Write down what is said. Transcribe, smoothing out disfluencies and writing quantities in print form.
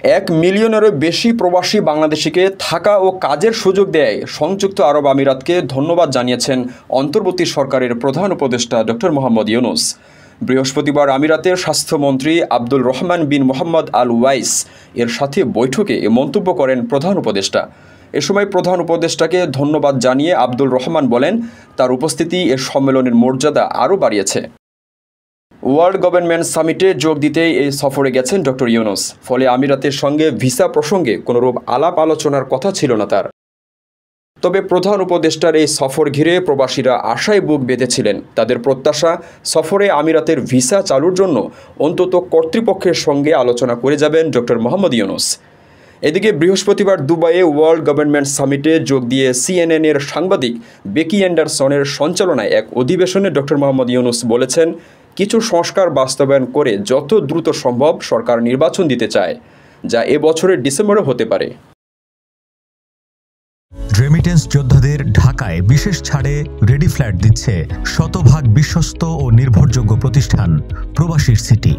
1 মিলিয়নেরও বেশি প্রবাসী বাংলাদেশিকে থাকা ও কাজের সুযোগ দেয় সংযুক্ত আরব আমিরাতকে ধন্যবাদ জানিয়েছেন অন্তর্বর্তী সরকারের প্রধান উপদেষ্টা ডক্টর মোহাম্মদ ইউনূস। বৃহস্পতিবার আমিরাতের স্বাস্থ্যমন্ত্রী আব্দুল রহমান বিন মোহাম্মদ আল ওয়াইস এর সাথে বৈঠকে এ মন্তব্য করেন প্রধান উপদেষ্টা। এ সময় প্রধান উপদেষ্টাকে ধন্যবাদ জানিয়ে আব্দুল রহমান বলেন, তার উপস্থিতি এ সম্মেলনের মর্যাদা আরও বাড়িয়েছে। ওয়ার্ল্ড গভর্নমেন্ট সামিটে যোগ দিতেই এই সফরে গেছেন ডক্টর ইউনূস। ফলে আমিরাতের সঙ্গে ভিসা প্রসঙ্গে কোনোরূপ আলাপ আলোচনার কথা ছিল না তার। তবে প্রধান উপদেষ্টার এই সফর ঘিরে প্রবাসীরা আশায় বুক বেঁধেছিলেন। তাদের প্রত্যাশা, সফরে আমিরাতের ভিসা চালুর জন্য অন্তত কর্তৃপক্ষের সঙ্গে আলোচনা করে যাবেন ডক্টর মোহাম্মদ ইউনূস। এদিকে বৃহস্পতিবার দুবাইয়ে ওয়ার্ল্ড গভর্নমেন্ট সামিটে যোগ দিয়ে CNN-এর সাংবাদিক বেকি অ্যান্ডারসনের সঞ্চালনায় এক অধিবেশনে ডক্টর মোহাম্মদ ইউনূস বলেছেন, কিছু সংস্কার বাস্তবায়ন করে যত দ্রুত সম্ভব সরকার নির্বাচন দিতে চায়, যা এ বছরের ডিসেম্বরে হতে পারে। রেমিটেন্স যোদ্ধাদের ঢাকায় বিশেষ ছাড়ে রেডি ফ্ল্যাট দিচ্ছে শতভাগ বিশ্বস্ত ও নির্ভরযোগ্য প্রতিষ্ঠান প্রবাসীর সিটি।